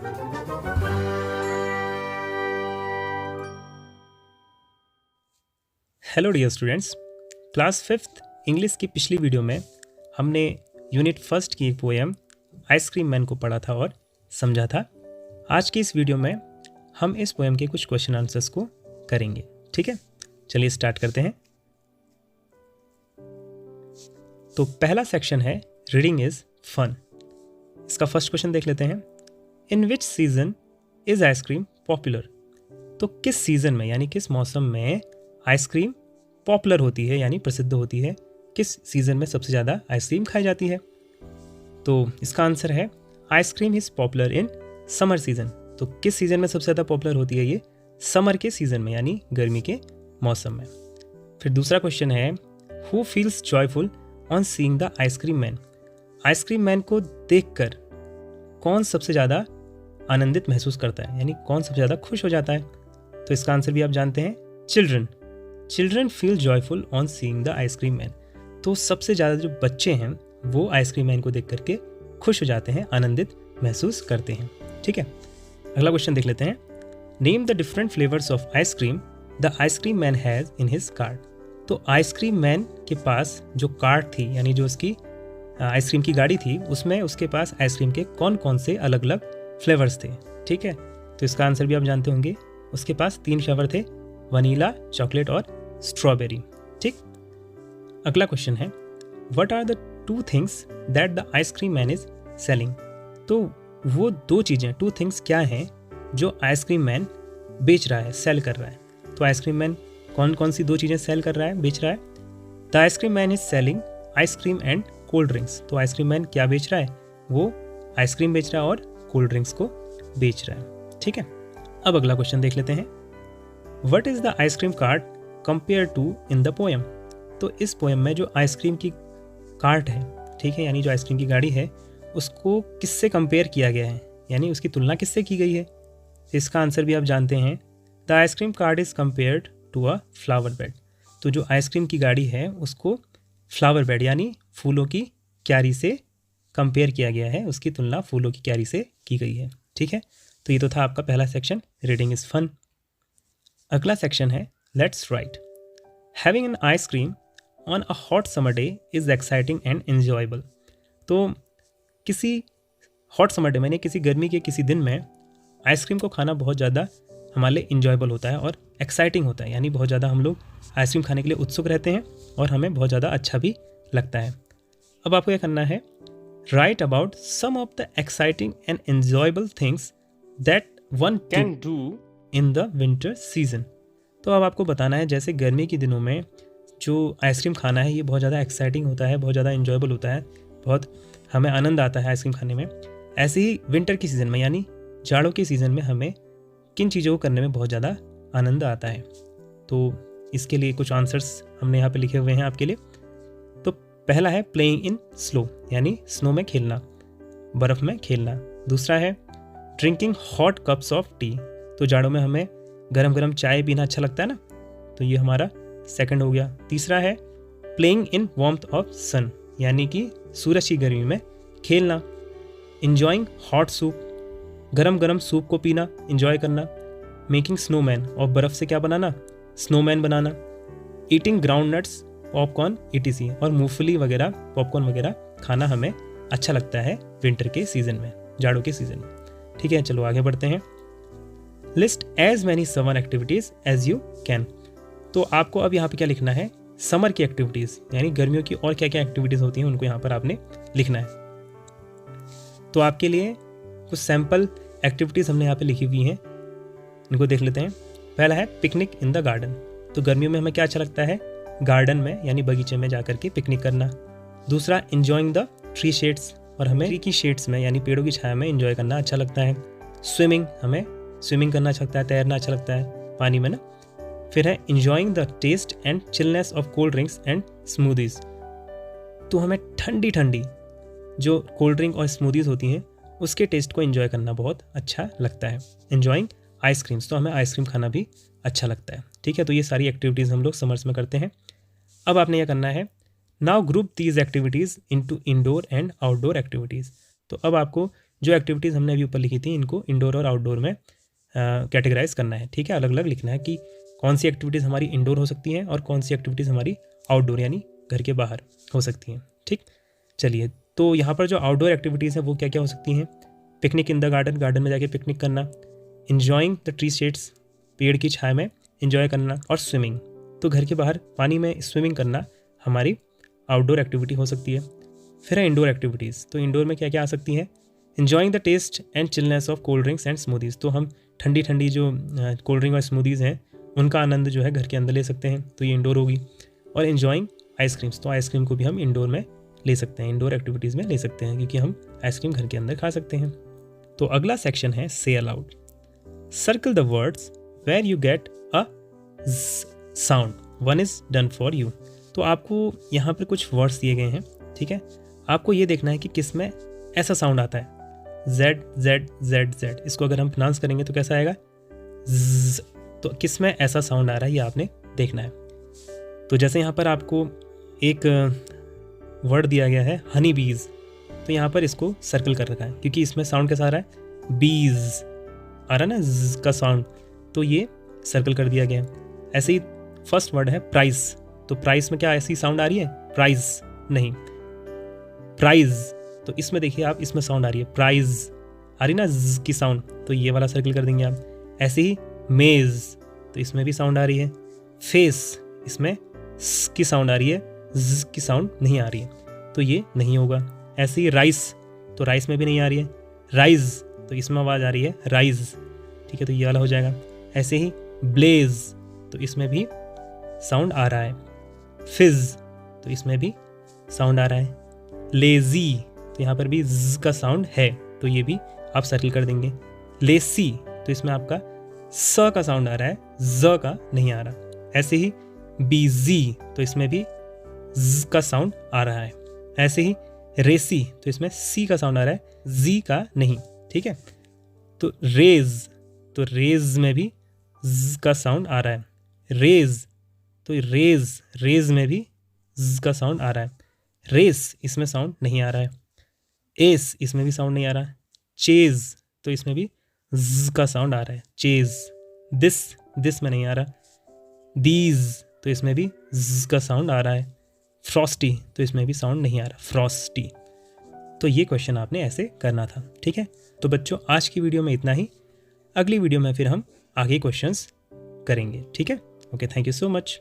Hello dear students, class 5th English की पिछली video में हमने यूनिट फर्स्ट की पोएम आइसक्रीम मैन को पढ़ा था और समझा था। आज की इस वीडियो में हम इस पोएम के कुछ क्वेश्चन आंसर्स को करेंगे। ठीक है, चलिए स्टार्ट करते हैं। तो पहला सेक्शन है रीडिंग इज फन। इसका फर्स्ट क्वेश्चन देख लेते हैं। In which season is ice cream popular? तो किस सीजन में यानी किस मौसम में आइसक्रीम पॉपुलर होती है यानी प्रसिद्ध होती है? किस सीज़न में सबसे ज़्यादा आइसक्रीम खाई जाती है? तो इसका आंसर है ice cream is popular in summer season. तो किस सीज़न में सबसे ज़्यादा पॉपुलर होती है? ये समर के सीज़न में यानी गर्मी के मौसम में। फिर दूसरा क्वेश्चन है who feels joyful on seeing the ice cream man? Ice cream man को देखकर कौन सबसे ज़्यादा आनंदित महसूस करता है यानी कौन सबसे ज़्यादा खुश हो जाता है? तो इसका आंसर भी आप जानते हैं, children feel joyful on seeing the ice cream man. तो सबसे ज़्यादा जो बच्चे हैं वो आइसक्रीम मैन को देख करके खुश हो जाते हैं, आनंदित महसूस करते हैं। ठीक है, अगला क्वेश्चन देख लेते हैं। Name the different flavours of ice cream the ice cream man has in his cart. तो आइसक्रीम मैन के पास जो कार्ट थी यानी जो उसकी आइसक्रीम की गाड़ी थी, उसमें उसके पास आइसक्रीम के कौन कौन से अलग अलग फ्लेवर्स थे? ठीक है, तो इसका आंसर भी आप जानते होंगे। उसके पास 3 फ्लेवर थे, वनीला, चॉकलेट और स्ट्रॉबेरी। ठीक, अगला क्वेश्चन है what are the 2 things that the ice cream man is selling? तो वो 2 चीज़ें, 2 थिंग्स क्या हैं जो आइसक्रीम मैन बेच रहा है, सेल कर रहा है? तो आइसक्रीम मैन कौन कौन सी 2 चीज़ें सेल कर रहा है, बेच रहा है? The ice cream man is selling ice cream and cold drinks. तो आइसक्रीम मैन क्या बेच रहा है? वो आइसक्रीम बेच रहा है और कोल्ड ड्रिंक्स को बेच रहा है। ठीक है, अब अगला क्वेश्चन देख लेते हैं। What is the ice cream cart compare to in the poem? तो इस पोएम में जो आइसक्रीम की कार्ट है, ठीक है, यानी जो आइसक्रीम की गाड़ी है, उसको किससे कंपेयर किया गया है यानी उसकी तुलना किससे की गई है? इसका आंसर भी आप जानते हैं। The ice cream cart is compared to a flower bed. तो जो आइसक्रीम की गाड़ी है उसको फ्लावर बेड यानी फूलों की क्यारी से कंपेयर किया गया है, उसकी तुलना फूलों की क्यारी से की गई है। ठीक है, तो ये तो था आपका पहला सेक्शन, रीडिंग इज़ फन। अगला सेक्शन है let's write. Having an ice cream on a hot summer day is exciting and enjoyable. तो किसी हॉट समर डे में, किसी गर्मी के किसी दिन में आइसक्रीम को खाना बहुत ज़्यादा हमारे लिए इंजॉयबल होता है और एक्साइटिंग होता है, यानी बहुत ज़्यादा हम लोग आइसक्रीम खाने के लिए उत्सुक रहते हैं और हमें बहुत ज़्यादा अच्छा भी लगता है। अब आपको क्या करना है, write about some of the exciting and enjoyable things that one can do in the winter season. तो अब आपको बताना है जैसे गर्मी के दिनों में जो आइसक्रीम खाना है ये बहुत ज़्यादा एक्साइटिंग होता है, बहुत ज़्यादा इंजॉयबल होता है, बहुत हमें आनंद आता है आइसक्रीम खाने में। ऐसे ही विंटर की सीज़न में यानी जाड़ों के सीज़न में हमें किन चीज़ों को करने में बहुत ज़्यादा आनंद आता है? तो इसके लिए कुछ आंसर्स हमने यहाँ पे लिखे हुए हैं आपके लिए। तो पहला है प्लेइंग इन स्नो यानी स्नो में खेलना, बर्फ़ में खेलना। दूसरा है drinking hot cups of T. तो जाड़ों में हमें गरम गरम चाय पीना अच्छा लगता है ना, तो ये हमारा सेकंड हो गया। तीसरा है प्लेइंग इन वार्मथ ऑफ सन यानी कि सूरज की गर्मी में खेलना। इंजॉइंग हॉट सूप, गरम गरम सूप को पीना, इंजॉय करना। मेकिंग स्नोमैन, और बर्फ़ से क्या बनाना, स्नोमैन बनाना। Eating ground nuts, popcorn ETC, और मूंगफली वगैरह, पॉपकॉर्न वगैरह खाना हमें अच्छा लगता है विंटर के सीज़न में, जाड़ों के सीज़न में। ठीक है, चलो आगे बढ़ते हैं। List as many summer activities as you can. तो आपको अब यहाँ पे क्या लिखना है, समर की एक्टिविटीज़ यानी गर्मियों की और क्या क्या एक्टिविटीज़ होती हैं उनको यहाँ पर आपने लिखना है। तो आपके लिए कुछ सैम्पल एक्टिविटीज़ हमने यहाँ पे लिखी हुई हैं, इनको देख लेते हैं। पहला है पिकनिक इन द गार्डन। तो गर्मियों में हमें क्या अच्छा लगता है, गार्डन में यानी बगीचे में जाकर के पिकनिक करना। दूसरा इंजॉइंग द ट्री शेड्स, और हमें ट्री की शेड्स में यानी पेड़ों की छाया में इंजॉय करना अच्छा लगता है। स्विमिंग, हमें स्विमिंग करना अच्छा लगता है, तैरना अच्छा लगता है पानी में ना। फिर है enjoying the taste and chillness of cold drinks and smoothies. तो हमें ठंडी ठंडी जो कोल्ड ड्रिंक और स्मूदीज़ होती हैं उसके टेस्ट को एंजॉय करना बहुत अच्छा लगता है। इंजॉइंग आइसक्रीम्स, तो हमें आइसक्रीम खाना भी अच्छा लगता है। ठीक है, तो ये सारी एक्टिविटीज़ हम लोग समर्स में करते हैं। अब आपने यह करना है, now group these activities into indoor and outdoor activities. तो अब आपको जो एक्टिविटीज़ हमने अभी ऊपर लिखी थी इनको इंडोर और आउटडोर में कैटेगराइज करना है, ठीक है। अलग अलग लिखना है कि कौन सी एक्टिविटीज़ हमारी इंडोर हो सकती हैं और कौन सी एक्टिविटीज़ हमारी आउटडोर यानी घर के बाहर हो सकती हैं, ठीक। चलिए, तो यहाँ पर जो आउटडोर एक्टिविटीज़ हैं वो क्या क्या हो सकती हैं? Picnic in the garden, garden में जाके पिकनिक करना, इन्जॉइंग द ट्री शेड्स, पेड़ की छाया में इन्जॉय करना, और स्विमिंग, तो घर के बाहर पानी में स्विमिंग करना हमारी आउटडोर एक्टिविटी हो सकती है। फिर है इंडोर एक्टिविटीज़, तो इंडोर में क्या क्या आ सकती हैं? Enjoying the taste and chillness of cold drinks and smoothies, तो हम ठंडी ठंडी जो कोल्ड ड्रिंक और स्मूदीज़ हैं उनका आनंद जो है घर के अंदर ले सकते हैं, तो ये इंडोर होगी। और इन्जॉइंग आइसक्रीम्स, तो आइसक्रीम को भी हम इंडोर में ले सकते हैं, इंडोर एक्टिविटीज़ में ले सकते हैं, क्योंकि हम आइसक्रीम घर के अंदर खा सकते हैं। तो अगला सेक्शन है say aloud. Circle the words where you get a sound, one is done for you. तो आपको यहाँ पर कुछ वर्ड्स दिए गए हैं, ठीक है। आपको ये देखना है कि किस में ऐसा साउंड आता है, जेड जेड जेड जेड, इसको अगर हम प्रोनाउंस करेंगे तो कैसा आएगा? ज़, तो किस में ऐसा साउंड आ रहा है ये आपने देखना है। तो जैसे यहाँ पर आपको एक वर्ड दिया गया है हनी बीज, तो यहाँ पर इसको सर्कल कर रखा है क्योंकि इसमें साउंड कैसा आ रहा है? बीज आ रहा है ना, ज़ का साउंड, तो ये सर्कल कर दिया गया है। ऐसे ही फर्स्ट वर्ड है प्राइस, तो प्राइस में क्या ऐसी साउंड आ रही है? प्राइस नहीं, प्राइज, तो इसमें देखिए आप, इसमें साउंड आ रही है प्राइज, आ रही ना ज़ की साउंड, तो ये वाला सर्कल कर देंगे आप। ऐसे ही मेज, तो इसमें भी साउंड आ रही है। फेस, इसमें स की साउंड आ रही है, ज़ की साउंड नहीं आ रही है, तो ये नहीं होगा। ऐसे ही राइस, तो राइस में भी नहीं आ रही है। राइज, तो इसमें आवाज़ आ रही है राइज, ठीक है, तो ये वाला हो जाएगा। ऐसे ही ब्लेज, तो इसमें भी साउंड आ रहा है। फिज, तो इसमें भी साउंड आ रहा है। लेजी, तो यहाँ पर भी ज का साउंड है, तो ये भी आप सर्कल कर देंगे। लेसी, तो इसमें आपका स का साउंड आ रहा है, ज का नहीं आ रहा। ऐसे ही बीजी, तो इसमें भी ज का साउंड आ रहा है। ऐसे ही रेसी, तो इसमें सी का साउंड आ रहा है, जी का नहीं, ठीक है। तो रेज, तो रेज में भी ज का साउंड आ रहा है। रेज, तो रेज, रेज में भी ज का साउंड आ रहा है। रेस, इसमें साउंड नहीं आ रहा है। एस, इसमें भी साउंड नहीं आ रहा है। चेज, तो इसमें भी ज का साउंड आ रहा है, चेज। दिस, दिस में नहीं आ रहा। दीज, तो इसमें भी ज का साउंड आ रहा है। फ्रॉस्टी, तो इसमें भी साउंड नहीं आ रहा, फ्रॉस्टी। तो ये क्वेश्चन आपने ऐसे करना था, ठीक है। तो बच्चों, आज की वीडियो में इतना ही। अगली वीडियो में फिर हम आगे क्वेश्चंस करेंगे, ठीक है। Okay, thank you so much.